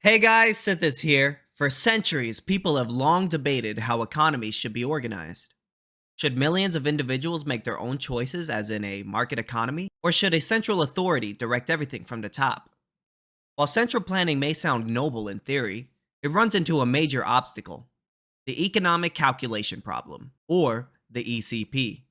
Hey guys, Sithis here. For centuries, people have long debated how economies should be organized. Should millions of individuals make their own choices, as in a market economy, or should a central authority direct everything from the top? While central planning may sound noble in theory, it runs into a major obstacle: the economic calculation problem, or the ECP.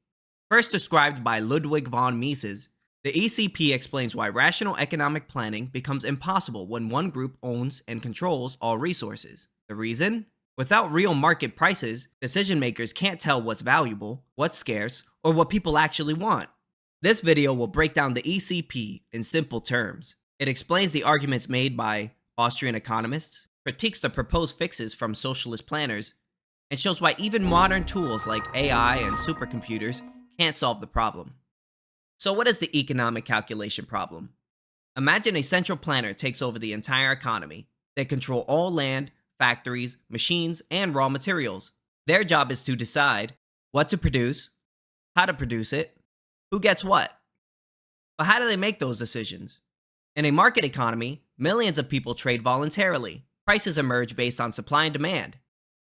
First described by Ludwig von Mises, the ECP explains why rational economic planning becomes impossible when one group owns and controls all resources. The reason? Without real market prices, decision makers can't tell what's valuable, what's scarce, or what people actually want. This video will break down the ECP in simple terms. It explains the arguments made by Austrian economists, critiques the proposed fixes from socialist planners, and shows why even modern tools like AI and supercomputers can't solve the problem. So what is the economic calculation problem? Imagine a central planner takes over the entire economy. They control all land, factories, machines, and raw materials. Their job is to decide what to produce, how to produce it, who gets what. But how do they make those decisions? In a market economy, millions of people trade voluntarily. Prices emerge based on supply and demand.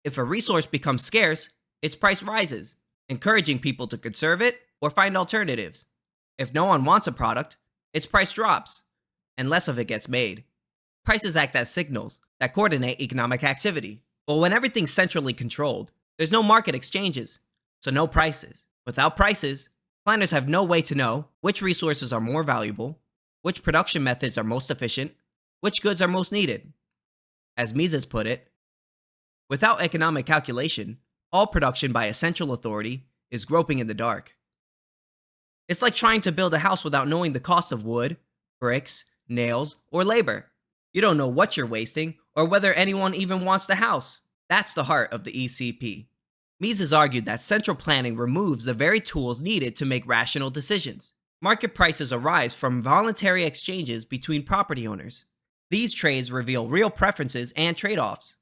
If a resource becomes scarce, its price rises, encouraging people to conserve it or find alternatives. If no one wants a product, its price drops, and less of it gets made. Prices act as signals that coordinate economic activity. But when everything's centrally controlled, there's no market exchanges, so no prices. Without prices, planners have no way to know which resources are more valuable, which production methods are most efficient, which goods are most needed. As Mises put it, without economic calculation, all production by a central authority is groping in the dark. It's like trying to build a house without knowing the cost of wood, bricks, nails, or labor. You don't know what you're wasting or whether anyone even wants the house. That's the heart of the ECP. Mises argued that central planning removes the very tools needed to make rational decisions. Market prices arise from voluntary exchanges between property owners. These trades reveal real preferences and trade-offs.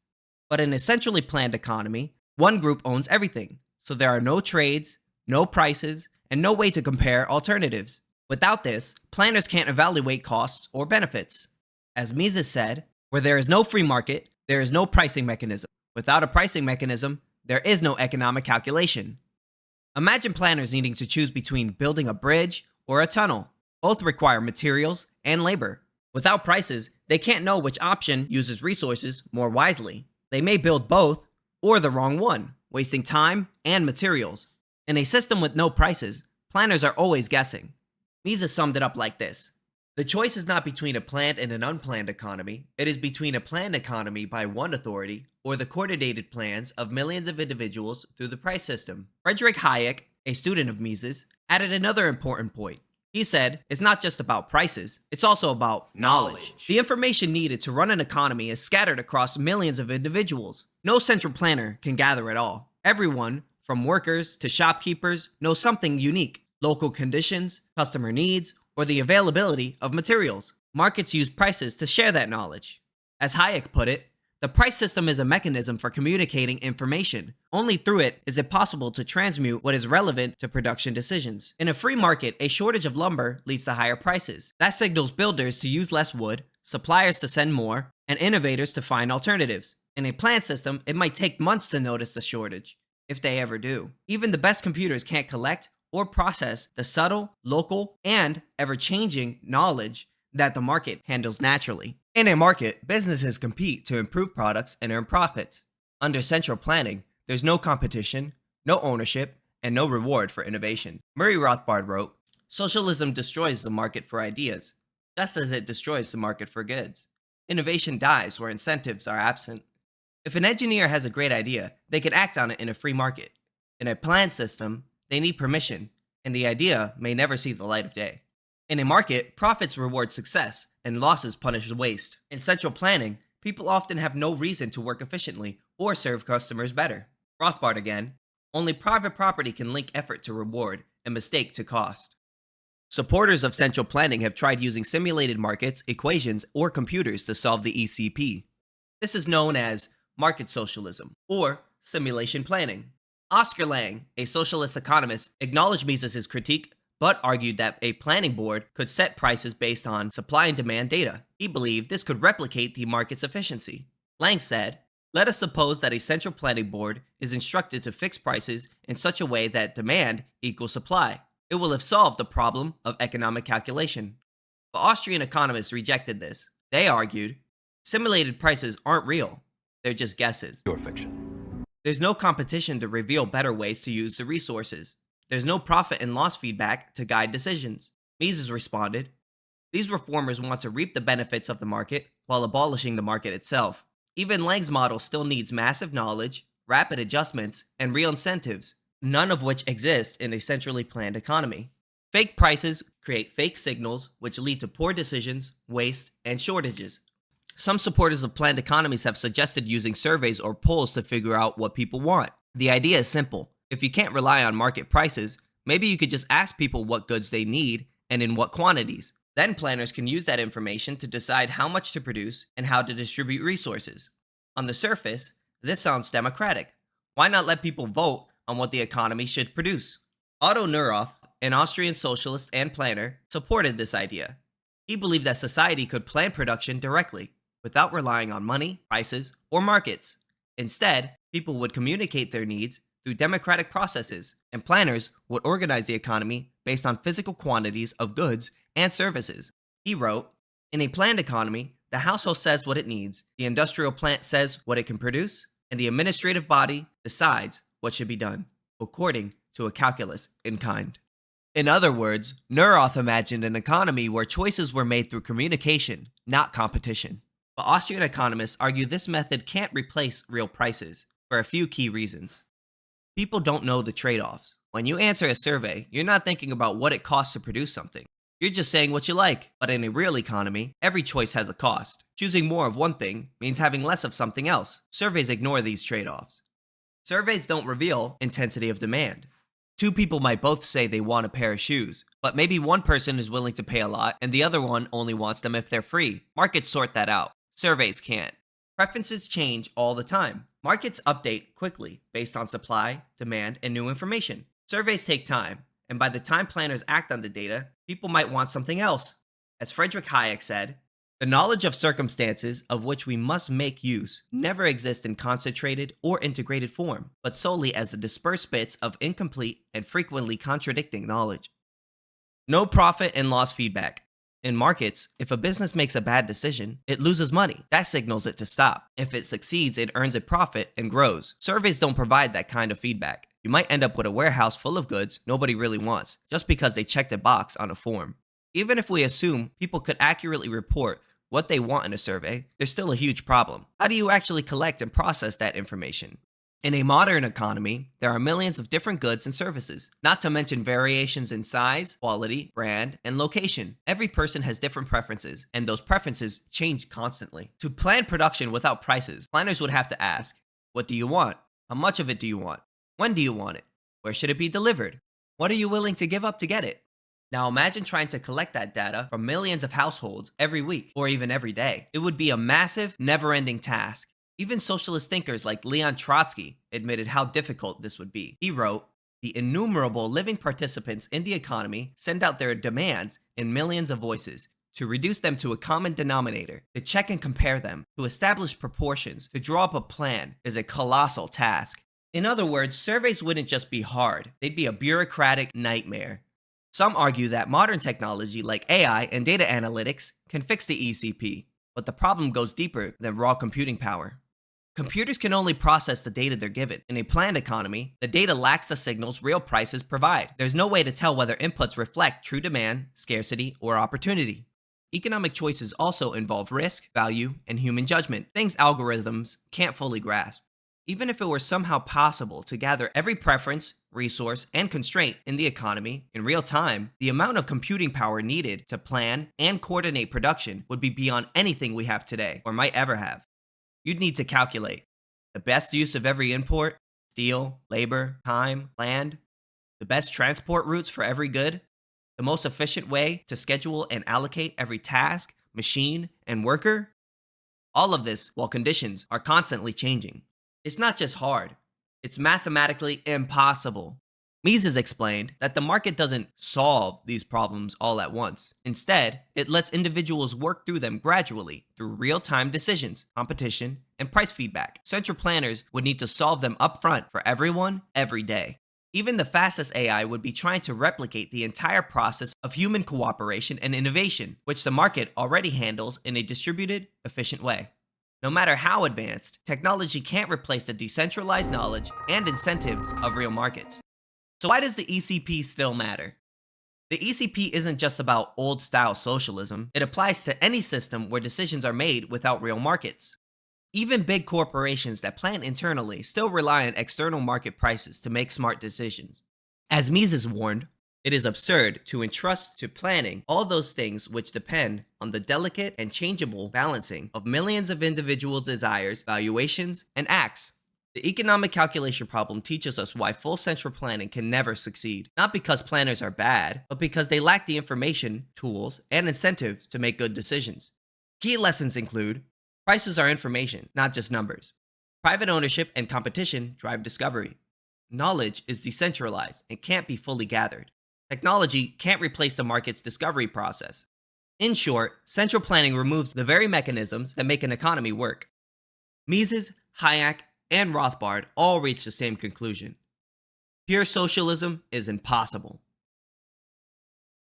But in a centrally planned economy, one group owns everything, so there are no trades, no prices, and no way to compare alternatives. Without this, planners can't evaluate costs or benefits. As Mises said, where there is no free market, there is no pricing mechanism. Without a pricing mechanism, there is no economic calculation. Imagine planners needing to choose between building a bridge or a tunnel. Both require materials and labor. Without prices, they can't know which option uses resources more wisely. They may build both or the wrong one, wasting time and materials. In a system with no prices, planners are always guessing. Mises summed it up like this: the choice is not between a planned and an unplanned economy, it is between a planned economy by one authority or the coordinated plans of millions of individuals through the price system. Friedrich Hayek, a student of Mises, added another important point. He said, it's not just about prices, it's also about knowledge. The information needed to run an economy is scattered across millions of individuals. No central planner can gather it all. Everyone, from workers to shopkeepers, knows something unique: local conditions, customer needs, or the availability of materials. Markets use prices to share that knowledge. As Hayek put it, the price system is a mechanism for communicating information. Only through it is it possible to transmute what is relevant to production decisions. In a free market, a shortage of lumber leads to higher prices. That signals builders to use less wood, suppliers to send more, and innovators to find alternatives. In a planned system, it might take months to notice the shortage, if they ever do. Even the best computers can't collect or process the subtle, local, and ever-changing knowledge that the market handles naturally. In a market, businesses compete to improve products and earn profits. Under central planning, there's no competition, no ownership, and no reward for innovation. Murray Rothbard wrote, "Socialism destroys the market for ideas, just as it destroys the market for goods. Innovation dies where incentives are absent. If an engineer has a great idea, they can act on it in a free market. In a planned system, they need permission, and the idea may never see the light of day. In a market, profits reward success, and losses punish waste. In central planning, people often have no reason to work efficiently or serve customers better." Rothbard again, "Only private property can link effort to reward and mistake to cost." Supporters of central planning have tried using simulated markets, equations, or computers to solve the ECP. This is known as market socialism or simulation planning. Oscar Lange, a socialist economist, acknowledged Mises' critique but argued that a planning board could set prices based on supply and demand data. He believed this could replicate the market's efficiency. Lang said, "Let us suppose that a central planning board is instructed to fix prices in such a way that demand equals supply. It will have solved the problem of economic calculation." But Austrian economists rejected this. They argued, simulated prices aren't real, they're just guesses. Pure fiction. There's no competition to reveal better ways to use the resources. There's no profit and loss feedback to guide decisions. Mises responded, "These reformers want to reap the benefits of the market while abolishing the market itself." Even Lang's model still needs massive knowledge, rapid adjustments, and real incentives, none of which exist in a centrally planned economy. Fake prices create fake signals, which lead to poor decisions, waste, and shortages. Some supporters of planned economies have suggested using surveys or polls to figure out what people want. The idea is simple. If you can't rely on market prices, maybe you could just ask people what goods they need and in what quantities. Then planners can use that information to decide how much to produce and how to distribute resources. On the surface, this sounds democratic. Why not let people vote on what the economy should produce? Otto Neurath, an Austrian socialist and planner, supported this idea. He believed that society could plan production directly, without relying on money, prices, or markets. Instead, people would communicate their needs through democratic processes, and planners would organize the economy based on physical quantities of goods and services. He wrote, "In a planned economy, the household says what it needs, the industrial plant says what it can produce, and the administrative body decides what should be done, according to a calculus in kind." In other words, Neurath imagined an economy where choices were made through communication, not competition. But Austrian economists argue this method can't replace real prices for a few key reasons. People don't know the trade-offs. When you answer a survey, you're not thinking about what it costs to produce something. You're just saying what you like. But in a real economy, every choice has a cost. Choosing more of one thing means having less of something else. Surveys ignore these trade-offs. Surveys don't reveal intensity of demand. Two people might both say they want a pair of shoes, but maybe one person is willing to pay a lot and the other one only wants them if they're free. Markets sort that out. Surveys can't. Preferences change all the time. Markets update quickly based on supply, demand, and new information. Surveys take time, and by the time planners act on the data, people might want something else. As Friedrich Hayek said, "The knowledge of circumstances of which we must make use never exists in concentrated or integrated form, but solely as the dispersed bits of incomplete and frequently contradicting knowledge." No profit and loss feedback. In markets, if a business makes a bad decision, it loses money. That signals it to stop. If it succeeds, it earns a profit and grows. Surveys don't provide that kind of feedback. You might end up with a warehouse full of goods nobody really wants, just because they checked a box on a form. Even if we assume people could accurately report what they want in a survey, there's still a huge problem. How do you actually collect and process that information? In a modern economy, there are millions of different goods and services, not to mention variations in size, quality, brand, and location. Every person has different preferences, and those preferences change constantly. To plan production without prices, planners would have to ask, what do you want? How much of it do you want? When do you want it? Where should it be delivered? What are you willing to give up to get it? Now imagine trying to collect that data from millions of households every week, or even every day. It would be a massive, never-ending task. Even socialist thinkers like Leon Trotsky admitted how difficult this would be. He wrote, "The innumerable living participants in the economy send out their demands in millions of voices. To reduce them to a common denominator, to check and compare them, to establish proportions, to draw up a plan is a colossal task." In other words, surveys wouldn't just be hard, they'd be a bureaucratic nightmare. Some argue that modern technology like AI and data analytics can fix the ECP, but the problem goes deeper than raw computing power. Computers can only process the data they're given. In a planned economy, the data lacks the signals real prices provide. There's no way to tell whether inputs reflect true demand, scarcity, or opportunity. Economic choices also involve risk, value, and human judgment, things algorithms can't fully grasp. Even if it were somehow possible to gather every preference, resource, and constraint in the economy in real time, the amount of computing power needed to plan and coordinate production would be beyond anything we have today or might ever have. You'd need to calculate the best use of every import, steel, labor, time, land, the best transport routes for every good, the most efficient way to schedule and allocate every task, machine, and worker. All of this while conditions are constantly changing. It's not just hard, it's mathematically impossible. Mises explained that the market doesn't solve these problems all at once. Instead, it lets individuals work through them gradually through real time decisions, competition, and price feedback. Central planners would need to solve them upfront for everyone, every day. Even the fastest AI would be trying to replicate the entire process of human cooperation and innovation, which the market already handles in a distributed, efficient way. No matter how advanced, technology can't replace the decentralized knowledge and incentives of real markets. So, why does the ECP still matter? The ECP isn't just about old style socialism, it applies to any system where decisions are made without real markets. Even big corporations that plan internally still rely on external market prices to make smart decisions. As Mises warned, it is absurd to entrust to planning all those things which depend on the delicate and changeable balancing of millions of individual desires, valuations, and acts. The economic calculation problem teaches us why full central planning can never succeed, not because planners are bad, but because they lack the information, tools, and incentives to make good decisions. Key lessons include: prices are information, not just numbers. Private ownership and competition drive discovery. Knowledge is decentralized and can't be fully gathered. Technology can't replace the market's discovery process. In short, central planning removes the very mechanisms that make an economy work. Mises, Hayek, and Rothbard all reach the same conclusion: pure socialism is impossible.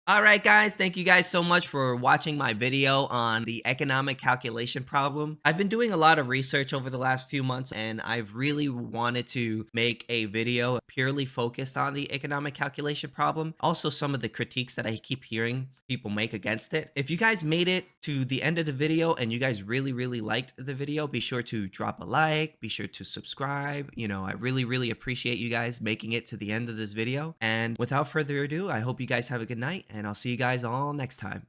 Alright guys, thank you guys so much for watching my video on the economic calculation problem. I've been doing a lot of research over the last few months, and I've really wanted to make a video purely focused on the economic calculation problem. Also, some of the critiques that I keep hearing people make against it. If you guys made it to the end of the video and you guys really liked the video, be sure to drop a like, be sure to subscribe. I really appreciate you guys making it to the end of this video. And without further ado, I hope you guys have a good night, and I'll see you guys all next time.